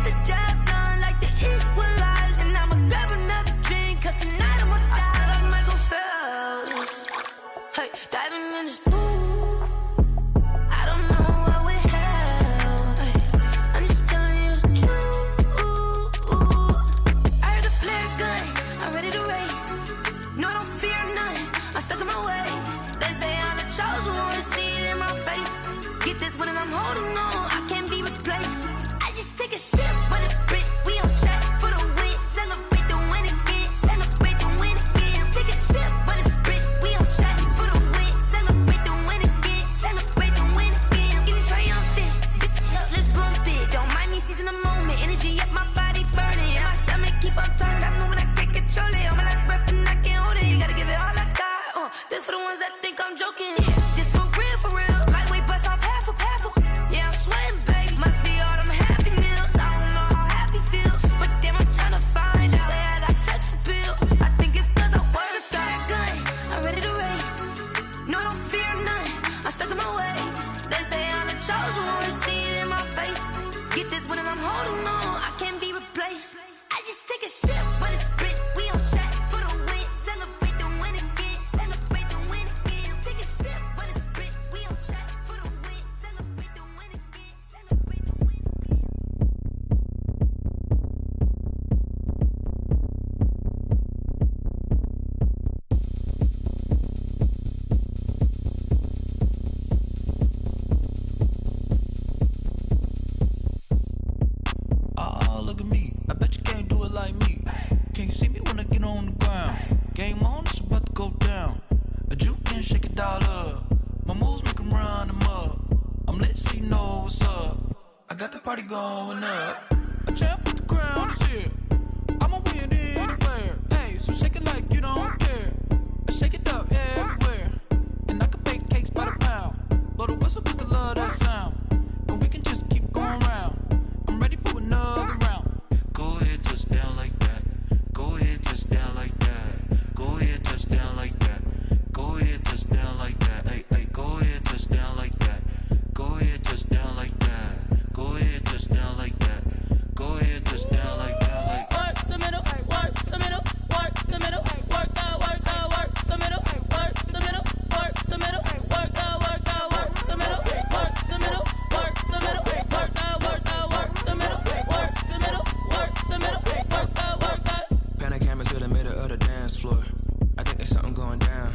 get the job done like the equalizer. And I'ma grab another drink, cause tonight I'ma die. I feel like Michael Phelps, hey, diving in this pool. I don't know what we have, hey, I'm just telling you the truth. I heard the flare gun, I'm ready to race. No, I don't fear none, I'm stuck in my ways. They say I'm the chosen one, to see it in my face. Get this one and I'm holding on, I can't be replaced. I just take a sip, but it's Brit, we on track for the win. Celebrate the win again, celebrate the win again. Take a sip, but it's Brit, we on track for the win. Celebrate the win again, celebrate the win again. Get it triumphant, let's bump it. Don't mind me seizing the moment, energy up my body burning. And my stomach keep on turning, stop moving, I can't control it. On my last breath and I can't hold it, you gotta give it all I got. This for the ones that think I'm joking. This for real, lightweight bust off half a. Yeah, I'm sweating, babe, must be all them happy meals. I don't know how happy feels, but damn, I'm trying to find out. Say I got sex appeal, I think it's cause I wear the flag gun. I'm ready to race, no, I don't fear none, I'm stuck in my ways. They say I'm the chosen one, to see it in my face. Get this one and I'm holding on, I can't be replaced. I just take a sip, but it's Brit, we on track for the win. Celebrate the win again, celebrate the win again. Take a sip, but it's Brit, we on track for the win. Celebrate the win again, celebrate the win again. Oh, look at me, I bet you can't do it like me. Can't see me when I get on the ground. Game on, it's about to go down. A juke can shake it all up. My moves make 'em run them up. I'm lit so you know what's up. I got the party going up. A champ with the crown is here. I'ma win anywhere. Hey, so shake it like you don't care. I shake it up everywhere. And I can bake cakes by the pound. Blow the whistle cause I love that sound. And we can just keep going round. I'm ready for another round. Go ahead, touch down like that. Go ahead, touch down like that. Go ahead, touch down like that. Go ahead, touch down like that. Hey, hey, go ahead, touch down like that. Go ahead, touch down like that. Go ahead, touch down like that. Go ahead, touch down like that. Like work the middle, work the middle, work the middle, work the middle, work the middle, work the middle, work the middle, work the middle, work the middle, work the middle, work the middle, work the middle, work the middle, work the. Pan a camera to the middle of the dance floor. I think there's something going down.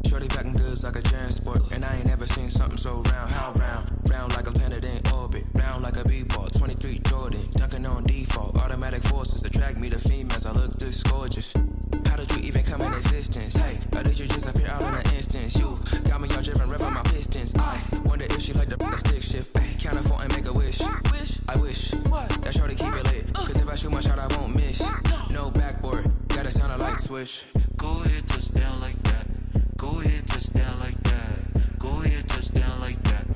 Shorty packing goods like a transport, and I ain't never seen something so round. How round? Round like a planet in orbit, round like a b-ball. 23 Jordan, dunking on default. Automatic forces attract me to females. I look this gorgeous. How did you even come in existence? Hey, or did you just appear out in an instance? You got me all driven, revving my pistons. I wonder if she like the stick shift. Hey, count it 4 and make a wish. I wish that shorty keep it lit. Cause if I shoot my shot, I won't miss. No backboard, gotta sound a light switch. go ahead, touch down like that. Go ahead, touch down like that. Go ahead, touch down like that.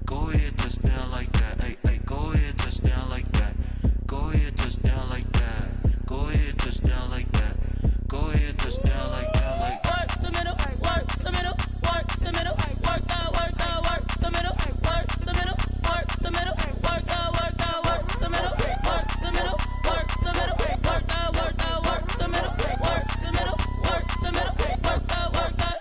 Go ahead, touch down like that. Hey, hey, go ahead, touch down like that. Go ahead, touch down like that. Go ahead, touch down like that. Go ahead, touch down like that. Like work the middle, work the middle, work the middle, work the middle, work the middle, work the middle, work the middle, work the middle, work the middle, work the middle, work the middle, work the middle, work the middle, work the middle, work the.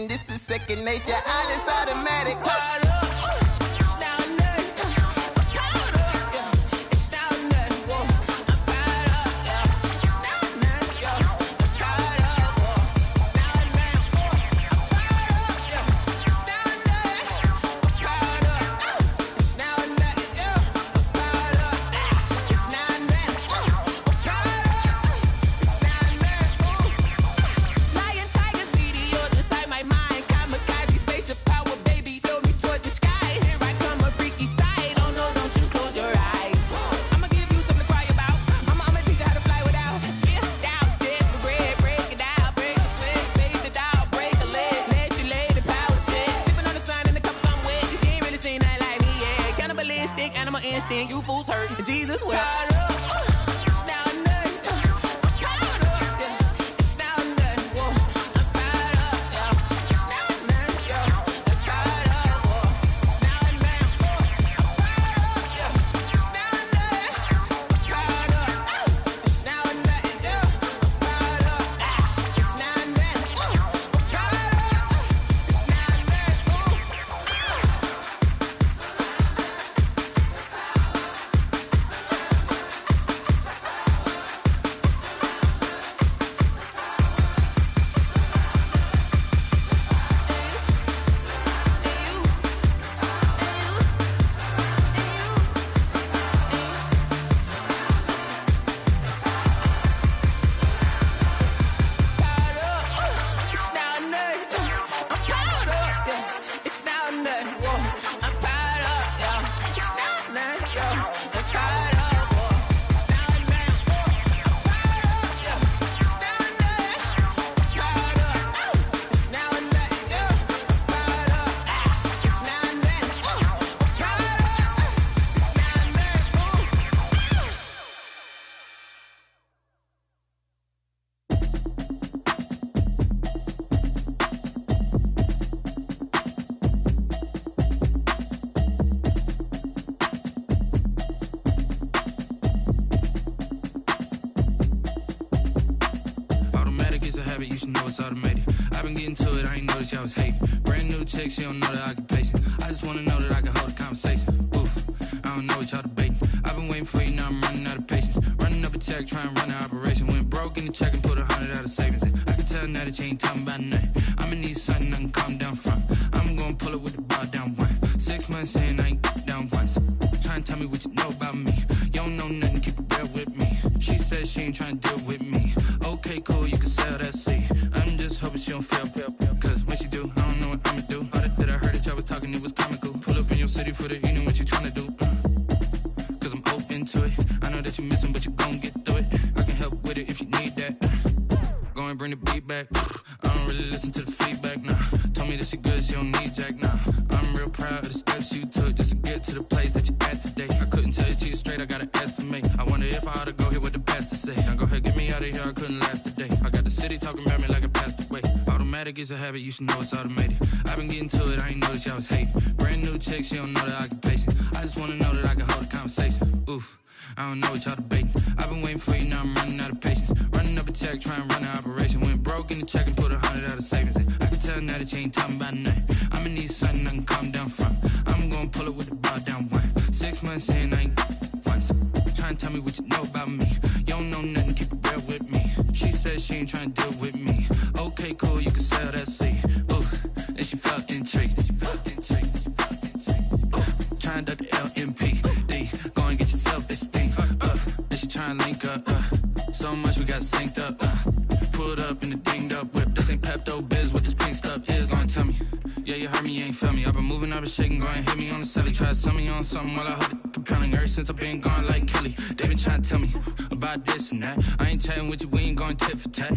This is second nature, all is automatic. big animal instinct, you fools hurt. Jesus wept. You should know it's automated. I've been getting to it, I ain't noticed y'all was hating. Brand new chick, she don't know the occupation. I just wanna know that I can hold a conversation. Oof, I don't know what y'all debating. I've been waiting for you, now I'm running out of patience. Running up a check, trying to run an operation. Went broke in the check and put 100 out of savings in. I can tell now that you ain't talking about nothing. I'ma need something I can calm down from. I'm gonna pull it with the bar down one. 6 months in, I ain't down once. Trying to tell me what you know about me. You don't know nothing, keep it real with me. She says she ain't trying to deal with me. Okay, cool, you can sell that seed. I'm just hoping she don't fail, cause when she do, I don't know what I'ma do. All that I heard that y'all was talking, it was comical. Pull up in your city for the evening, what you tryna do? Cause I'm open to it. I know that you missing, but you gon' get through it. I can help with it if you need that. Go and bring the beat back. I don't really listen to the feedback, nah. Told me that she good, she don't need jack, nah. I'm real proud of the steps you took just to get to the place that you at today. I couldn't tell you to you straight, I gotta estimate. I wonder if I ought to go here with the best to say. Now go ahead, get me out of here, I couldn't last a day. I got the city talking about me like I passed away. Automatic is a habit, you should know it's automated. I've been getting to it, I ain't noticed y'all was hating. Brand new chick, she don't know the occupation. I just wanna know that I can hold a conversation. Oof, I don't know what y'all debating. I've been waiting for you, now I'm running out of patience. Running up a check, trying to run an operation. Went broke in the check and put 100 out of savings in. I can tell now that you ain't talking about nothing. I'ma need something I can calm down from. I'm gonna pull it with the bar down one. 6 months in, I ain't once. Trying to tell me what you know about me. You don't know nothing, keep it real with me. She says she ain't trying to deal with me. Okay, cool, you can sell that seed. Ooh, and she felt intrigued. Trying to duck the LMPD. Go and get yourself this thing. And she trying to link up. So much we got synced up. Pulled up in the dinged up whip. This ain't Pepto Biz, what this pink stuff is. Gonna tell me. Yeah, you heard me, you ain't felt me. I've been moving, I've been shaking, go and hit me on the celly. Try to sell me on something while I hold it compelling. Ever since I've been gone like Kelly, they been trying to tell me about this and that. I ain't chatting with you, we ain't going tit for tat.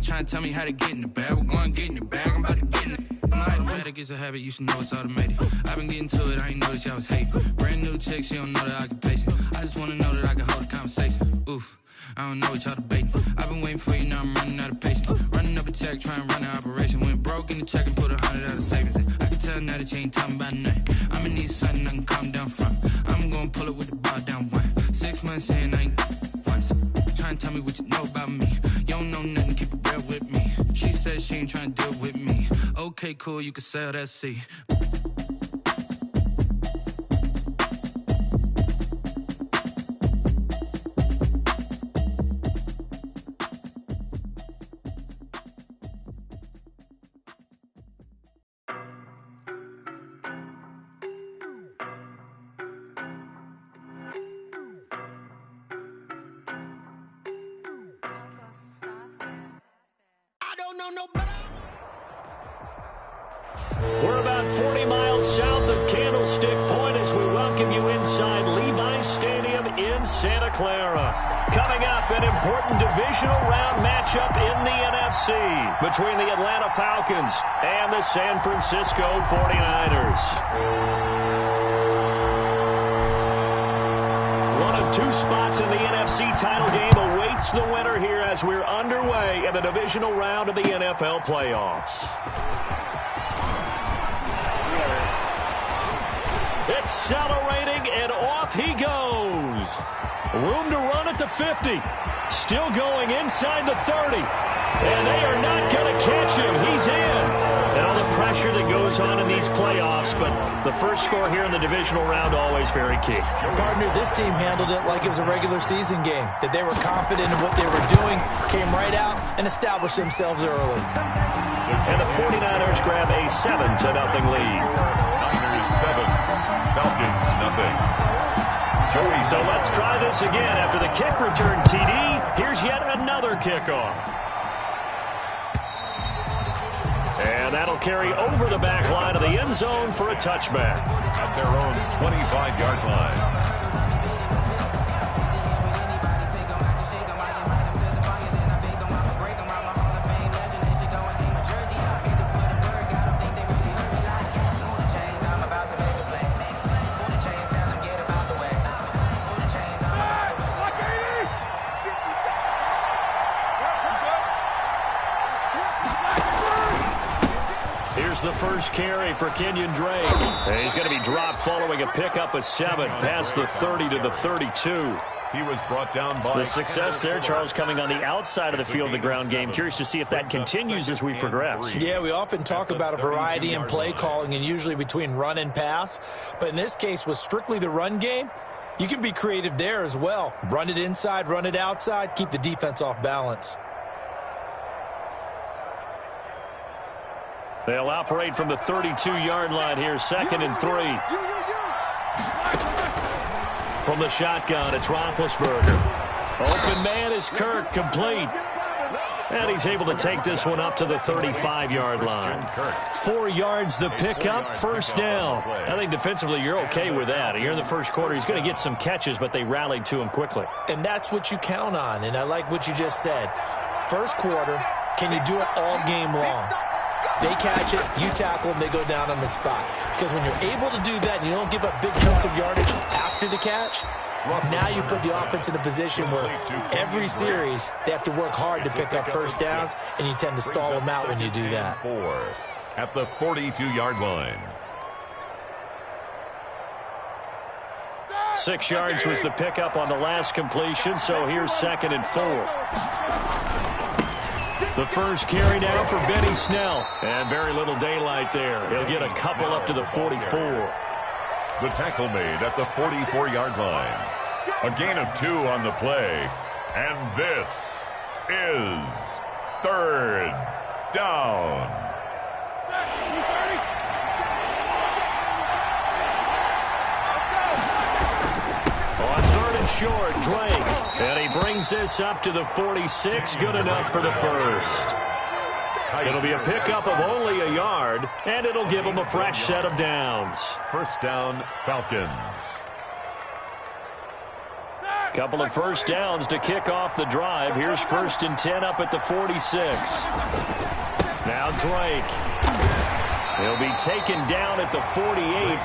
Trying to tell me how to get in the bag. We're going to get in the bag, I'm about to get in it. Automatic is a habit, you should know it's automated. I've been getting to it, I ain't noticed y'all was hating. Brand new chick, she don't know the occupation. I just wanna know that I can hold a conversation. Oof, I don't know what y'all debating. I've been waiting for you, now I'm running out of patience. Running up a check, trying to run an operation. Went broke in the check and put 100 out of savings in. I can tell now that you ain't talking about nothing. I'ma need something I can calm down from. I'm gonna pull it with the bar down one. 6 months in, I ain't once. Trying to tell me what you know about me. You don't know nothing, keep it real with me. She says she ain't trying to deal with me. Okay, cool, you can sell that seed. We're about 40 miles south of Candlestick Point as we welcome you inside Levi's Stadium in Santa Clara. Coming up, an important divisional round matchup in the NFC between the Atlanta Falcons and the San Francisco 49ers. of two spots in the NFC title game awaits the winner here as we're underway in the divisional round of the NFL playoffs. Accelerating, and off he goes. Room to run at the 50. Still going inside the 30. And they are not going to catch him. He's in. And all the pressure that goes on in these playoffs, but the first score here in the divisional round always very key. Partner, this team handled it like it was a regular season game, that they were confident in what they were doing, came right out and established themselves early. And the 49ers grab a 7-0 lead. Niners 7, Falcons nothing. So let's try this again. After the kick return TD, here's yet another kickoff. And that'll carry over the back line of the end zone for a touchback. At their own 25-yard line. The first carry for Kenyon Drake. And he's going to be dropped following a pickup of 7 past the 30 to the 32. He was brought down by... The success there, Charles, coming on the outside of the field, the ground game. Curious to see if that continues as we progress. Yeah, we often talk about a variety in play calling and usually between run and pass. But in this case, with strictly the run game, you can be creative there as well. Run it inside, run it outside, keep the defense off balance. They'll operate from the 32-yard line here, 2nd and 3. From the shotgun, it's Roethlisberger. Open man is Kirk, complete. And he's able to take this one up to the 35-yard line. 4 yards the pickup, first down. I think defensively you're okay with that. Here in the first quarter, he's going to get some catches, but they rallied to him quickly. And that's what you count on, and I like what you just said. First quarter, can you do it all game long? They catch it, you tackle them, they go down on the spot. Because when you're able to do that and you don't give up big chunks of yardage after the catch, now you put the offense in a position where every series they have to work hard to pick up first downs, and you tend to stall them out when you do that. 4 at the 42-yard line. 6 yards was the pickup on the last completion, so here's 2nd and 4. The first carry now for Benny Snell. And very little daylight there. He'll get a couple up to the 44. The tackle made at the 44-yard line. A gain of 2 on the play. And this is 3rd down. On 3rd and short, Drake. And he brings this up to the 46. Good enough for the first. It'll be a pickup of only a yard, and it'll give him a fresh set of downs. First down, Falcons. Couple of first downs to kick off the drive. Here's 1st and 10 up at the 46. Now Drake. He'll be taken down at the 48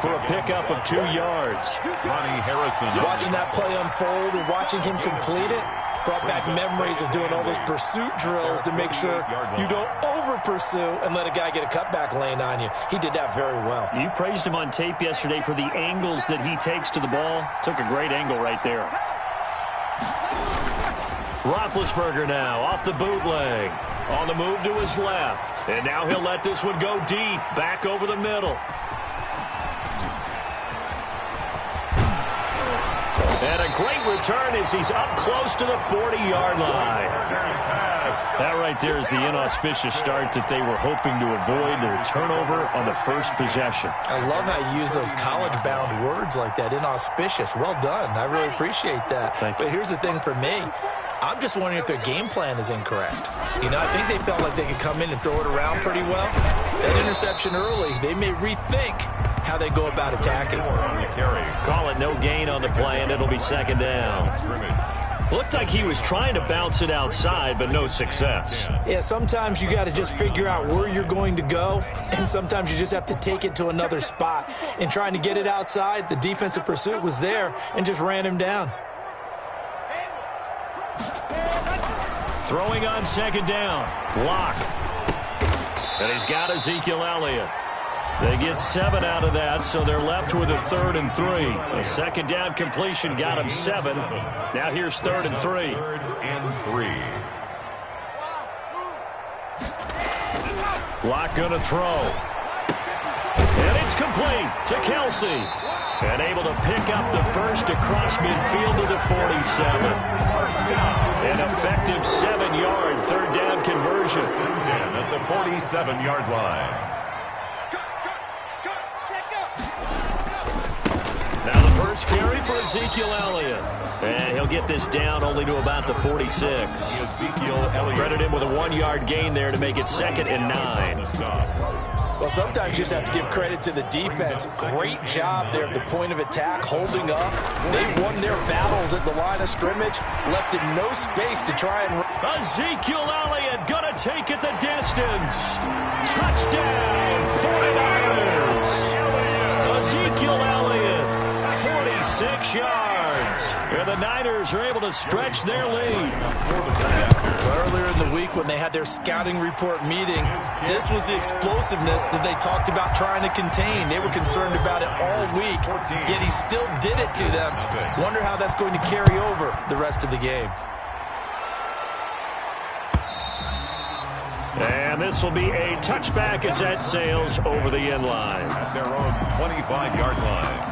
for a pickup of 2 yards. Ronnie Harrison. Watching that play unfold and watching him complete it brought back memories of doing all those pursuit drills to make sure you don't over-pursue and let a guy get a cutback lane on you. He did that very well. You praised him on tape yesterday for the angles that he takes to the ball. Took a great angle right there. Roethlisberger now off the bootleg. On the move to his left. And now he'll let this one go deep. Back over the middle. And a great return as he's up close to the 40-yard line. That right there is the inauspicious start that they were hoping to avoid. The turnover on the first possession. I love how you use those college-bound words like that, inauspicious. Well done. I really appreciate that. But here's the thing for me. I'm just wondering if their game plan is incorrect. You know, I think they felt like they could come in and throw it around pretty well. That interception early, they may rethink how they go about attacking. Call it no gain on the play, and it'll be 2nd down. Looked like he was trying to bounce it outside, but no success. Yeah, sometimes you got to just figure out where you're going to go, and sometimes you just have to take it to another spot. And trying to get it outside, the defensive pursuit was there and just ran him down. Throwing on second down. Block. And he's got Ezekiel Elliott. They get 7 out of that, so they're left with a 3rd and 3. A second down completion got him 7. Now here's 3rd and 3. 3rd and 3. Block going to throw. And it's complete to Kelsey. And able to pick up the first across midfield to the 47. An effective 7-yard 3rd down conversion. 10 at the 47-yard line. Now the first carry for Ezekiel Elliott. And he'll get this down only to about the 46. Ezekiel Elliott. Credit him with a 1-yard gain there to make it 2nd and 9. Well, sometimes you just have to give credit to the defense. Great job there at the point of attack, holding up. They won their battles at the line of scrimmage, left in no space to try and... Ezekiel Elliott gonna take it the distance. Touchdown, 49ers. Ezekiel Elliott, 46 yards. And the Niners are able to stretch their lead. Earlier in the week when they had their scouting report meeting, this was the explosiveness that they talked about trying to contain. They were concerned about it all week, yet he still did it to them. Wonder how that's going to carry over the rest of the game. And this will be a touchback as that sails over the end line. At their own 25-yard line.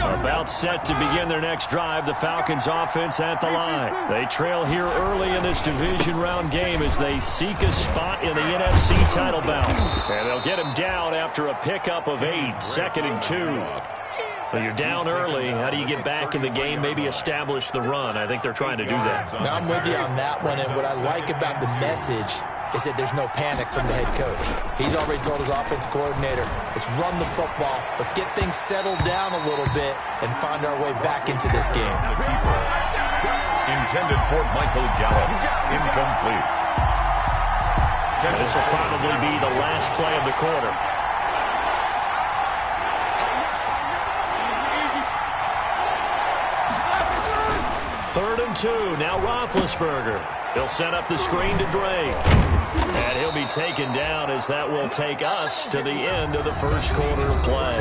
About set to begin their next drive, the Falcons offense at the line. They trail here early in this division round game as they seek a spot in the NFC title bout. And they'll get him down after a pickup of 8, 2nd and 2. Well, you're down early. How do you get back in the game, maybe establish the run? I think they're trying to do that. Now, I'm with you on that one, and what I like about the message is that there's no panic from the head coach. He's already told his offensive coordinator, let's run the football, let's get things settled down a little bit and find our way back into this game. Intended for Michael Gallup. Incomplete. And this will probably be the last play of the quarter. Third and 2. Now Roethlisberger. He'll set up the screen to Drake. And he'll be taken down as that will take us to the end of the first quarter of play.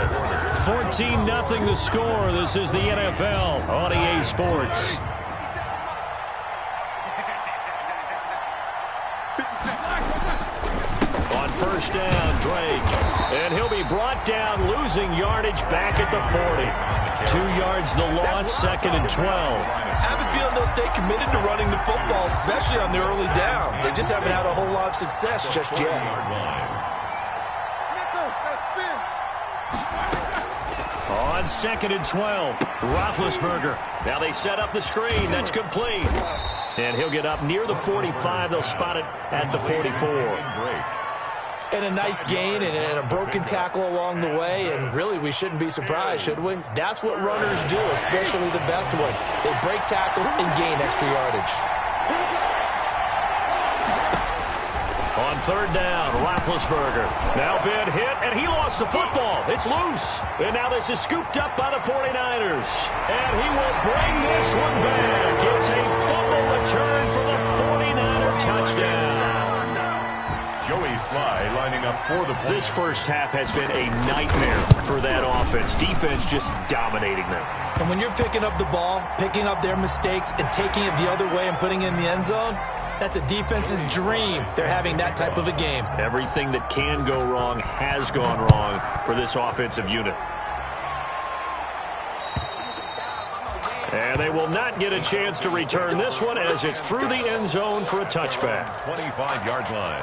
14-0 the score. This is the NFL on EA Sports. On first down, Drake. And he'll be brought down, losing yardage back at the 40. 2 yards the loss, 2nd and 12. I have a feeling they'll stay committed to running the football, especially on the early downs. They just haven't had a whole lot of success just yet. On 2nd and 12, Roethlisberger. Now they set up the screen. That's complete. And he'll get up near the 45. They'll spot it at the 44. And a nice gain and a broken tackle along the way, and really we shouldn't be surprised, should we? That's what runners do, especially the best ones. They break tackles and gain extra yardage. On third down, Roethlisberger. Now been hit, and he lost the football. It's loose. And now this is scooped up by the 49ers. And he will bring this one back. It's a fumble return for the 49er touchdown. Joey Sly lining up for the point. This first half has been a nightmare for that offense. Defense just dominating them. And when you're picking up the ball, picking up their mistakes, and taking it the other way and putting it in the end zone, that's a defense's dream. They're having that type of a game. Everything that can go wrong has gone wrong for this offensive unit. And they will not get a chance to return this one as it's through the end zone for a touchback. 25-yard line.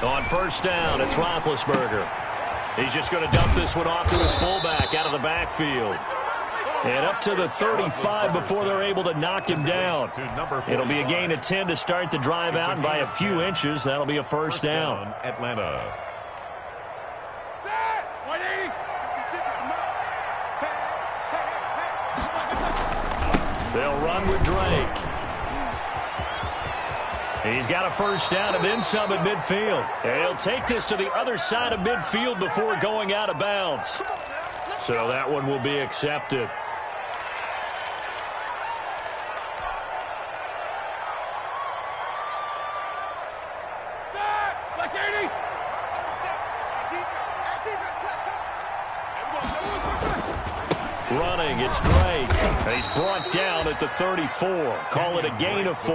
On first down, it's Roethlisberger. He's just going to dump this one off to his fullback out of the backfield. And up to the 35 before they're able to knock him down. It'll be a gain of 10 to start the drive out, and by a few inches, that'll be a first down. Atlanta. They'll run with Drake. He's got a first down and then some at midfield. And he'll take this to the other side of midfield before going out of bounds. So that one will be accepted. Running, it's Drake. And he's brought down at the 34. Call it a gain of 4.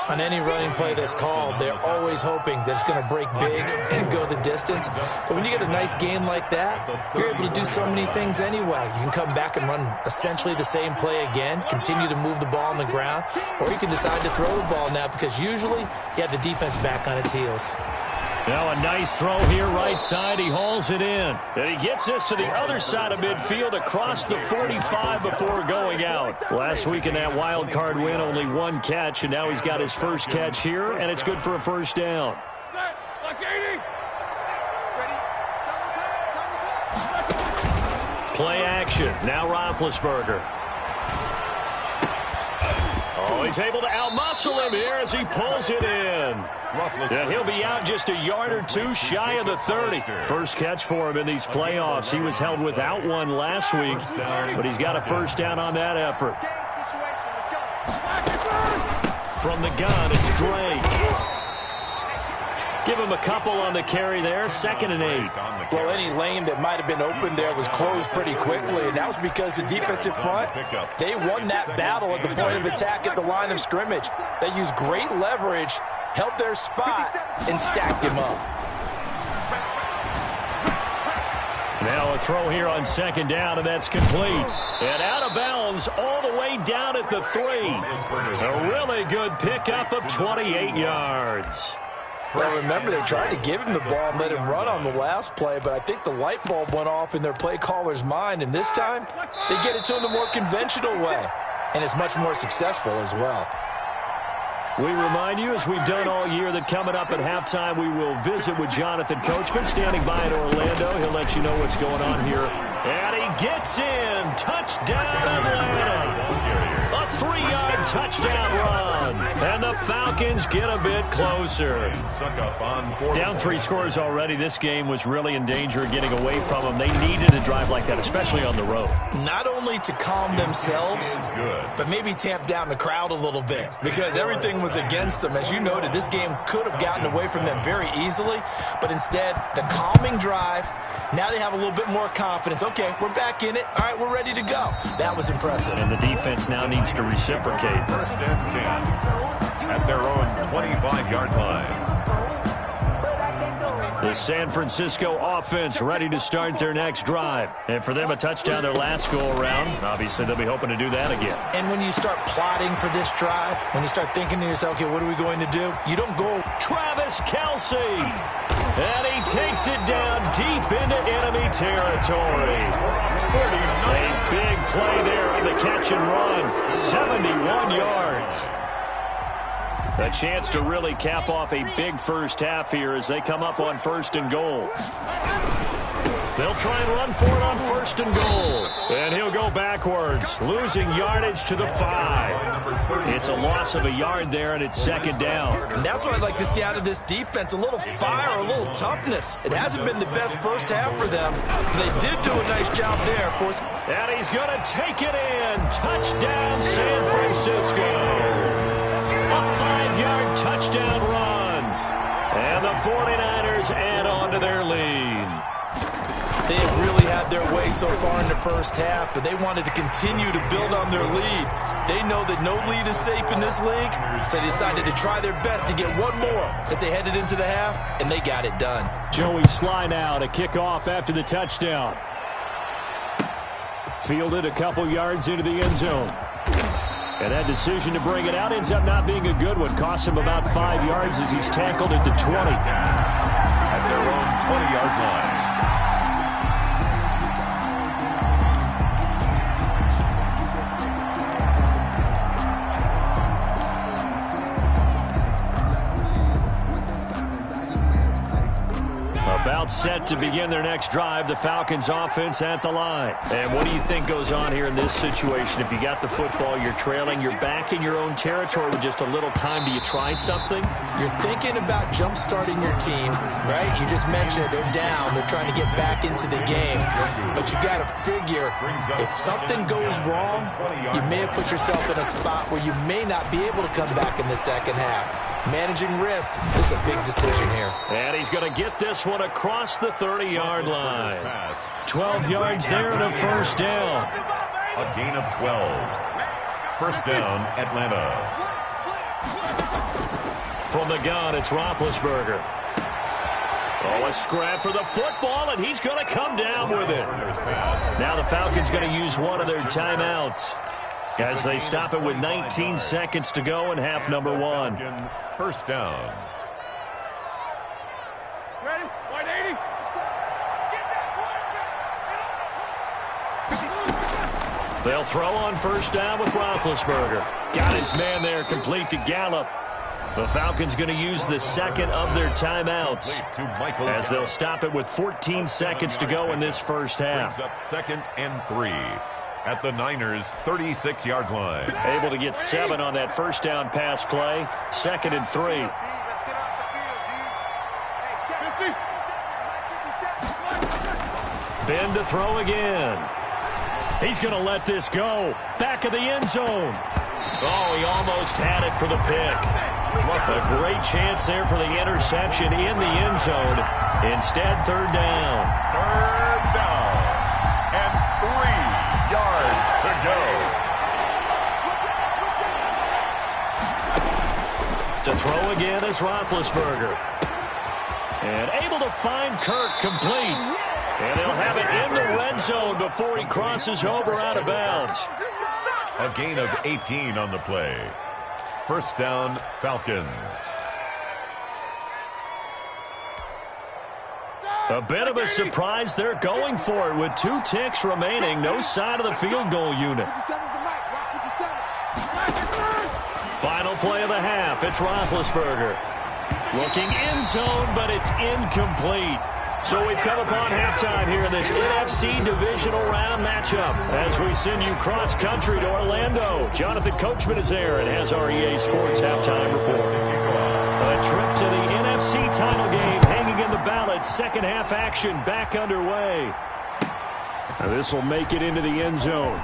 On any running play that's called, they're always hoping that it's going to break big and go the distance. But when you get a nice gain like that, you're able to do so many things anyway. You can come back and run essentially the same play again, continue to move the ball on the ground, or you can decide to throw the ball now because usually you have the defense back on its heels. Now a nice throw here right side. He hauls it in. And he gets this to the other side of midfield across the 45 before going out. Last week in that wild card win, only 1 catch, and now he's got his first catch here, and it's good for a first down. Play action. Now Roethlisberger. Oh, he's able to outmuscle him here as he pulls it in. And he'll be out just a yard or 2 shy of the 30. First catch for him in these playoffs. He was held without one last week, but he's got a first down on that effort. From the gun, it's Drake. Give him a couple on the carry there. 2nd and 8. Well, any lane that might have been open there was closed pretty quickly, and that was because the defensive front, they won that battle at the point of attack at the line of scrimmage. They used great leverage, held their spot, and stacked him up. Now a throw here on 2nd down, and that's complete. And out of bounds all the way down at the 3. A really good pickup of 28 yards. Well, remember, they tried to give him the ball and let him run on the last play, but I think the light bulb went off in their play caller's mind, and this time they get it to him the more conventional way, and it's much more successful as well. We remind you, as we've done all year, that coming up at halftime, we will visit with Jonathan Coachman, standing by in Orlando. He'll let you know what's going on here. And he gets in. Touchdown, Atlanta. A 3-yard touchdown run. And the Falcons get a bit closer. Down 3 scores already. This game was really in danger of getting away from them. They needed a drive like that, especially on the road. Not only to calm themselves, but maybe tamp down the crowd a little bit, because everything was against them. As you noted, this game could have gotten away from them very easily, but instead, the calming drive, now they have a little bit more confidence. Okay, we're back in it. All right, we're ready to go. That was impressive. And the defense now needs to reciprocate. 1st and 10 at their own 25-yard line. The San Francisco offense ready to start their next drive. And for them, a touchdown their last go-around. Obviously, they'll be hoping to do that again. And when you start plotting for this drive, when you start thinking to yourself, okay, what are we going to do? You don't go. Travis Kelce. And he takes it down deep into enemy territory. A big play there on the catch and run. 71 yards. A chance to really cap off a big first half here as they come up on 1st and goal. They'll try and run for it on 1st and goal. And he'll go backwards, losing yardage to the 5. It's a loss of a yard there, and it's 2nd down. And that's what I'd like to see out of this defense, a little fire, a little toughness. It hasn't been the best first half for them. They did do a nice job there. And he's going to take it in. Touchdown, San Francisco. A 5-yard touchdown run. And the 49ers add on to their lead. They have really had their way so far in the first half, but they wanted to continue to build on their lead. They know that no lead is safe in this league, so they decided to try their best to get one more as they headed into the half, and they got it done. Joey Sly now to kick off after the touchdown. Fielded a couple yards into the end zone. And that decision to bring it out ends up not being a good one. Costs him about 5 yards as he's tackled at the 20. At their own 20-yard line. About set to begin their next drive, the Falcons offense at the line. And what do you think goes on here in this situation? If you got the football, you're trailing, you're back in your own territory with just a little time. Do you try something? You're thinking about jump-starting your team, right? You just mentioned it. They're down. They're trying to get back into the game. But you got to figure, if something goes wrong, you may have put yourself in a spot where you may not be able to come back in the second half. Managing risk is a big decision here. And he's going to get this one across the 30-yard line. 12 yards there and a first down. A gain of 12. First down, Atlanta. From the gun, it's Roethlisberger. Oh, a scrap for the football, and he's going to come down with it. Now the Falcons going to use one of their timeouts as they stop it with 19 seconds to go in half number one. First down. Ready? 180. They'll throw on first down with Roethlisberger. Got his man there, complete to Gallup. The Falcons going to use the second of their timeouts as they'll stop it with 14 seconds to go in this first half. Brings up 2nd and 3 at the Niners' 36-yard line. Able to get 7 on that first down pass play. 2nd and 3. Ben to throw again. He's going to let this go. Back of the end zone. Oh, he almost had it for the pick. A great chance there for the interception in the end zone. Instead, third down. Third down. And 3 yards to go. To throw again is Roethlisberger. And able to find Kirk complete. And he'll have it in the red zone before he crosses over out of bounds. A gain of 18 on the play. First down, Falcons. A bit of a surprise. They're going for it with 2 ticks remaining. No sign of the field goal unit. Final play of the half. It's Roethlisberger. Looking end zone, but it's incomplete. So we've come upon halftime here in this NFC divisional round matchup as we send you cross-country to Orlando. Jonathan Coachman is there and has our EA Sports halftime report. A trip to the NFC title game hanging in the balance. Second half action back underway. This will make it into the end zone.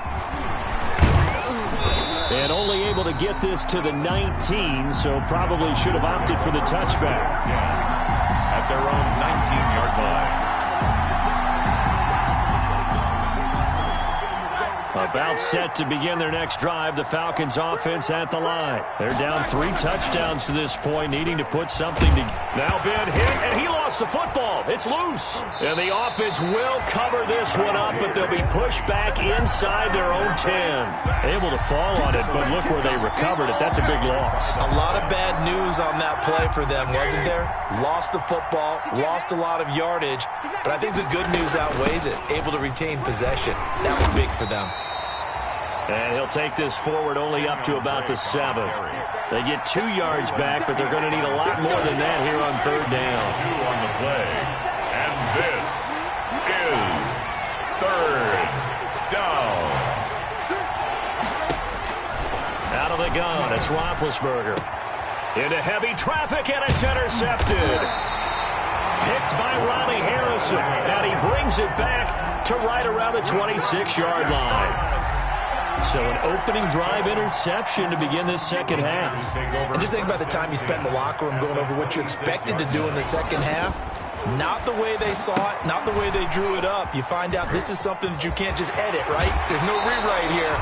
And only able to get this to the 19, so probably should have opted for the touchback. At their own 19-yard line. About set to begin their next drive, the Falcons offense at the line. They're down 3 touchdowns to this point, needing to put something to... Now Ben hit, and he lost the football. It's loose. And the offense will cover this one up, but they'll be pushed back inside their own 10. Able to fall on it, but look where they recovered it. That's a big loss. A lot of bad news on that play for them, wasn't there? Lost the football, lost a lot of yardage, but I think the good news outweighs it. Able to retain possession. That was big for them. And he'll take this forward only up to about the 7. They get 2 yards back, but they're going to need a lot more than that here on third down. 2 on the play. And this is third down. Out of the gun, it's Roethlisberger. Into heavy traffic, and it's intercepted. Picked by Ronnie Harrison, and he brings it back to right around the 26-yard line. So an opening drive interception to begin this second half. And just think about the time you spent in the locker room going over what you expected to do in the second half. Not the way they saw it, not the way they drew it up. You find out this is something that you can't just edit, right? There's no rewrite here.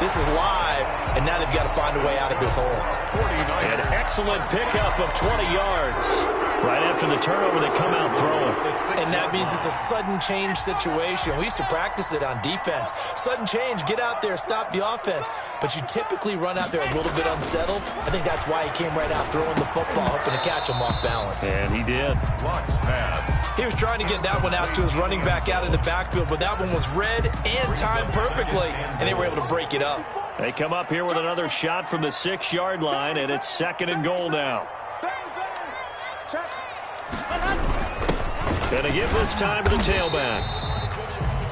This is live, and now they've got to find a way out of this hole. An excellent pickup of 20 yards. Right after the turnover, they come out throwing. And that means it's a sudden change situation. We used to practice it on defense. Sudden change, get out there, stop the offense. But you typically run out there a little bit unsettled. I think that's why he came right out throwing the football, hoping to catch him off balance. And he did. Blocks pass. He was trying to get that one out to his running back out of the backfield, but that one was read and timed perfectly, and they were able to break it up. They come up here with another shot from the 6-yard line, and it's 2nd and goal now. Going to give this time to the tailback.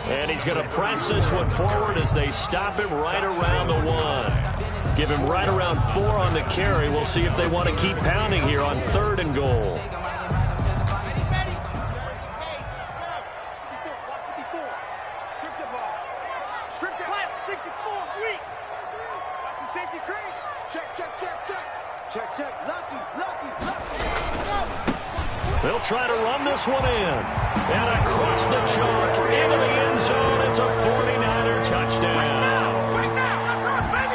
And he's going to press this one forward as they stop him right around the 1. Give him right around 4 on the carry. We'll see if they want to keep pounding here on 3rd and goal. They'll try to run this one in. And across the chalk into the end zone. It's a 49er touchdown.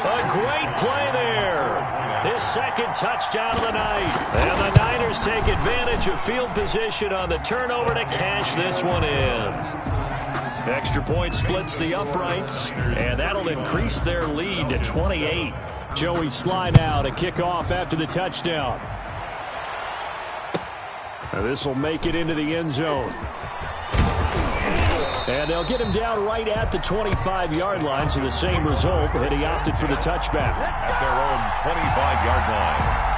A great play there. His second touchdown of the night. And the Niners take advantage of field position on the turnover to cash this one in. Extra point splits the uprights, and that'll increase their lead to 28. Joey Sly now to kick off after the touchdown. This will make it into the end zone. And they'll get him down right at the 25-yard line, so the same result, that he opted for the touchback. At their own 25-yard line.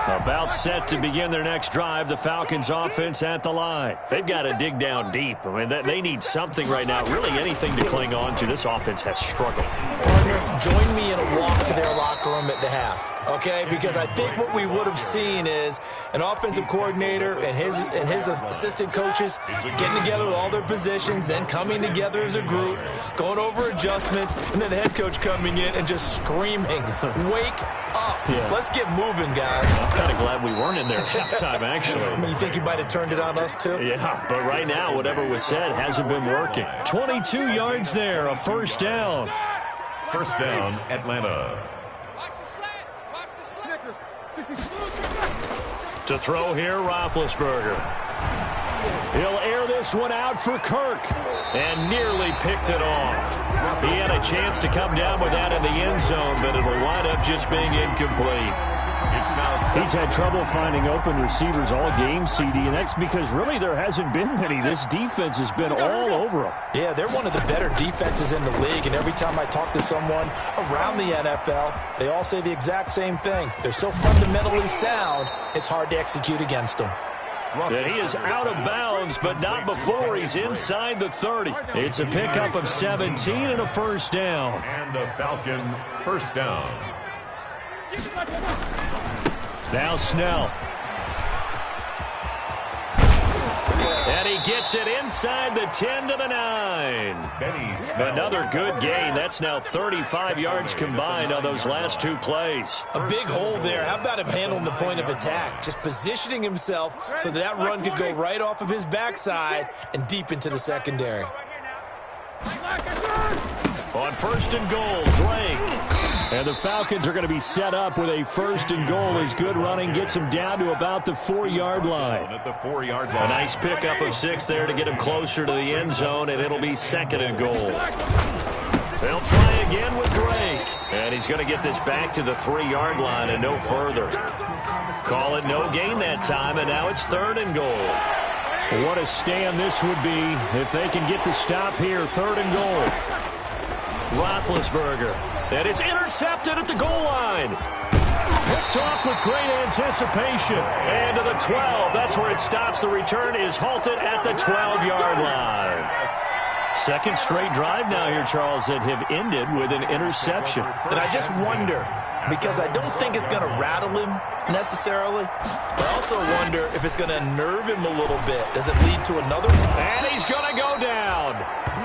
About set to begin their next drive, the Falcons offense at the line. They've got to dig down deep. I mean, they need something right now, really anything to cling on to. This offense has struggled. Partner, join me in a walk to their locker room at the half, okay? Because I think what we would have seen is an offensive coordinator and his assistant coaches getting together with all their positions, then coming together as a group, going over adjustments, and then the head coach coming in and just screaming, "Wake up. Yeah. Let's get moving, guys." I'm kind of glad we weren't in there at halftime, actually. I mean, you think you might have turned it on us, too? Yeah, but right now, whatever was said hasn't been working. 22 yards there, a first down. First down, Atlanta. To throw here, Roethlisberger. He'll air this one out for Kirk and nearly picked it off. He had a chance to come down with that in the end zone, but it'll wind up just being incomplete. He's had trouble finding open receivers all game, CD, and that's because really there hasn't been many. This defense has been all over him. Yeah, they're one of the better defenses in the league, and every time I talk to someone around the NFL, they all say the exact same thing. They're so fundamentally sound, it's hard to execute against them. And he is out of bounds, but not before he's inside the 30. It's a pickup of 17 and a first down. And a Falcon first down. Now Snell. And he gets it inside the 10 to the 9. Another good gain. That's now 35 yards combined on those last 2 plays. A big hole there. How about him handling the point of attack? Just positioning himself so that run could go right off of his backside and deep into the secondary. On first and goal, Drake. And the Falcons are going to be set up with a first and goal as good running gets them down to about the 4-yard line. At the 4-yard line. A nice pickup of 6 there to get him closer to the end zone, and it'll be second and goal. They'll try again with Drake. And he's going to get this back to the 3-yard line and no further. Call it no gain that time, and now it's third and goal. What a stand this would be if they can get the stop here. Third and goal. Roethlisberger. And it's intercepted at the goal line. Picked off with great anticipation. And to the 12. That's where it stops. The return is halted at the 12-yard line. Second straight drive now here, Charles, that have ended with an interception. And I just wonder, because I don't think it's going to rattle him necessarily, but I also wonder if it's going to unnerve him a little bit. Does it lead to another? And he's going to go down.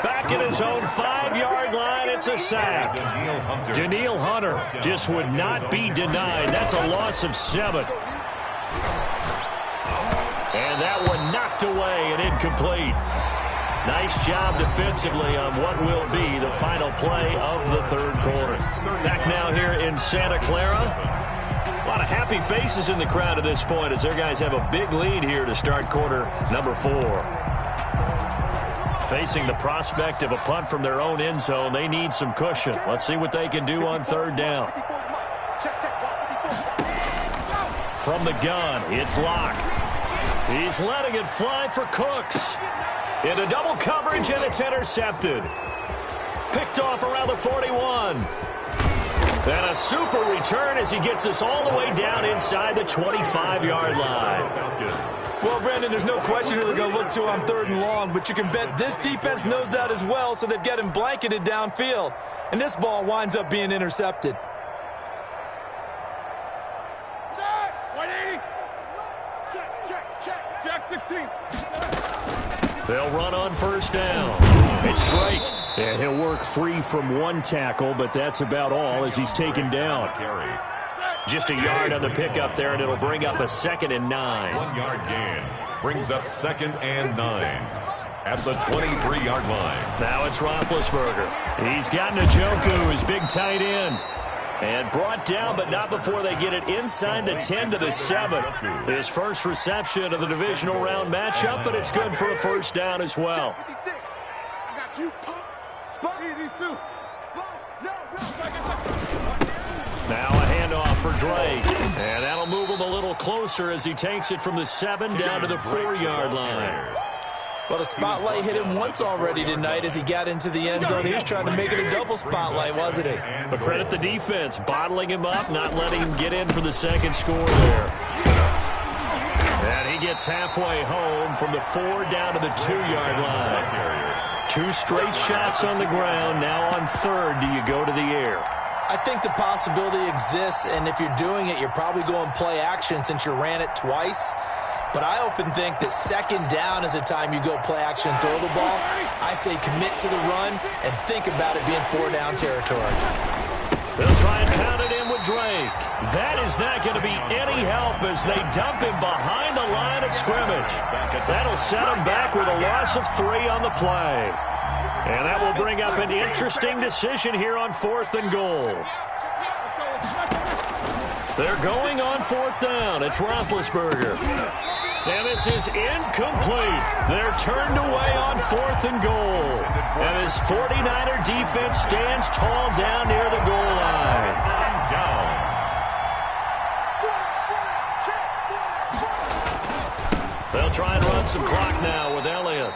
Back in his own 5-yard line, it's a sack. Danielle Hunter just would not be denied. That's a loss of 7. And that one knocked away and incomplete. Nice job defensively on what will be the final play of the third quarter. Back now here in Santa Clara. A lot of happy faces in the crowd at this point as their guys have a big lead here to start quarter number 4. Facing the prospect of a punt from their own end zone, they need some cushion. Let's see what they can do on third down. From the gun, it's Locke. He's letting it fly for Cooks. Into double coverage, and it's intercepted. Picked off around the 41. And a super return as he gets us all the way down inside the 25-yard line. Well, Brandon, there's no question who they're going to look to on 3rd and long, but you can bet this defense knows that as well, so they've got him blanketed downfield. And this ball winds up being intercepted. Check 16. They'll run on 1st down. It's Drake. And he'll work free from one tackle, but that's about all as he's taken down. Just a yard on the pickup there, and it'll bring up a 2nd and 9. 1-yard gain brings up 2nd and 9 at the 23-yard line. Now it's Roethlisberger. He's got Njoku, his big tight end. And brought down, but not before they get it inside the 10 to the 7. His first reception of the divisional round matchup, but it's good for a 1st down as well. Now a handoff for Drake. And that'll move him a little closer as he takes it from the 7 down to the 4-yard line. Well, the spotlight hit him once already tonight as he got into the end zone. He was trying to make it a double spotlight, wasn't he? But credit the defense, bottling him up, not letting him get in for the 2nd score there. And he gets halfway home from the 4 down to the 2-yard line. 2 straight shots on the ground. Now on 3rd, do you go to the air? I think the possibility exists, and if you're doing it, you're probably going play action since you ran it twice. But I often think that 2nd down is a time you go play action and throw the ball. I say commit to the run and think about it being 4-down territory. They'll try and pound it in with Drake. That is not going to be any help as they dump him behind the line of scrimmage. That'll set him back with a loss of 3 on the play. And that will bring up an interesting decision here on 4th and goal. They're going on 4th down. It's Roethlisberger. And this is incomplete. They're turned away on 4th and goal. And his 49er defense stands tall down near the goal line. They'll try and run some clock now with Elliott.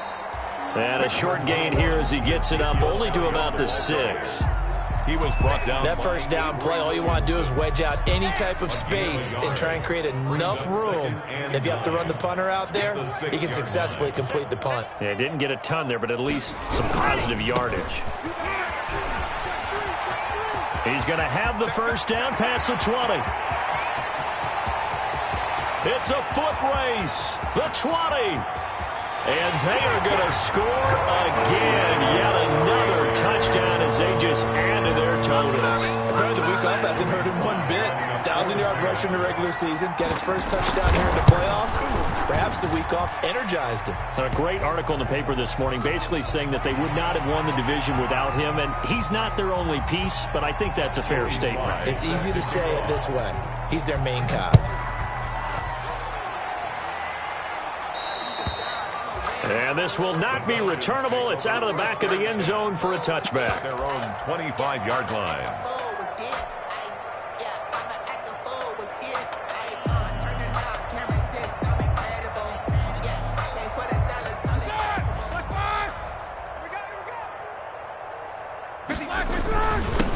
And a short gain here as he gets it up only to about the 6. He was brought down. That 1st down play, all you want to do is wedge out any type of space and try and create enough room. If you have to run the punter out there, he can successfully complete the punt. Yeah, didn't get a ton there, but at least some positive yardage. He's going to have the 1st down past the 20. It's a foot race. The 20. And they are going to score again. Yet another touchdown as they just add to their totals. Apparently the week off hasn't hurt him one bit. 1,000-yard rusher in the regular season. Get his first touchdown here in the playoffs. Perhaps the week off energized him. A great article in the paper this morning basically saying that they would not have won the division without him. And he's not their only piece, but I think that's a fair statement. It's easy to say it this way. He's their main cog. And this will not be returnable. It's out of the back of the end zone for a touchback. Their own 25-yard line.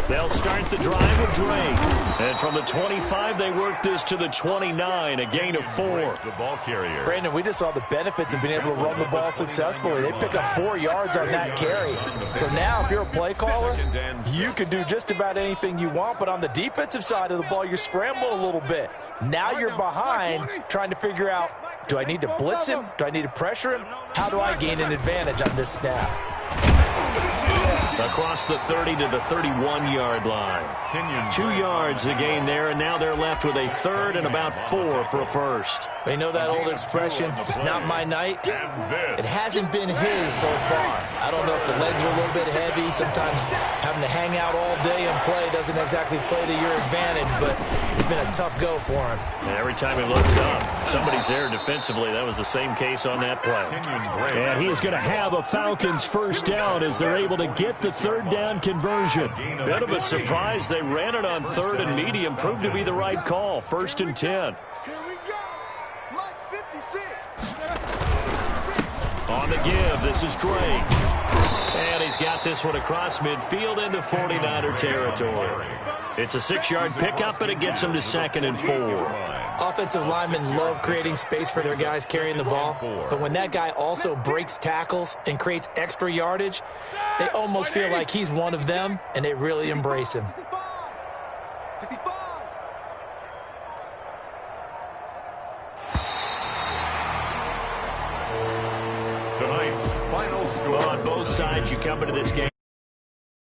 They'll start the drive with Drake. And from the 25, they work this to the 29, a gain of 4. The ball carrier. Brandon, we just saw the benefits of being able to run the ball successfully. They pick up 4 yards on that carry. So now, if you're a play caller, you can do just about anything you want. But on the defensive side of the ball, you're scrambling a little bit. Now you're behind trying to figure out, do I need to blitz him? Do I need to pressure him? How do I gain an advantage on this snap? Across the 30 to the 31-yard line. 2 yards a gain there, and now they're left with a 3rd and about 4 for a first. They know that old expression, it's not my night. It hasn't been his so far. I don't know if the legs are a little bit heavy. Sometimes having to hang out all day and play doesn't exactly play to your advantage, but it's been a tough go for him. And every time he looks up, somebody's there defensively. That was the same case on that play. And he is going to have a Falcons first down as they're able to get the 3rd down conversion. Bit of a surprise. They ran it on 3rd and medium. Proved to be the right call. 1st and 10. On the give, this is Drake. And he's got this one across midfield into 49er territory. It's a 6-yard pickup, and it gets him to 2nd and 4. Offensive linemen love creating space for their guys carrying the ball, but when that guy also breaks tackles and creates extra yardage, they almost feel like he's one of them, and they really embrace him. Tonight's final score. On both sides, you come into this game.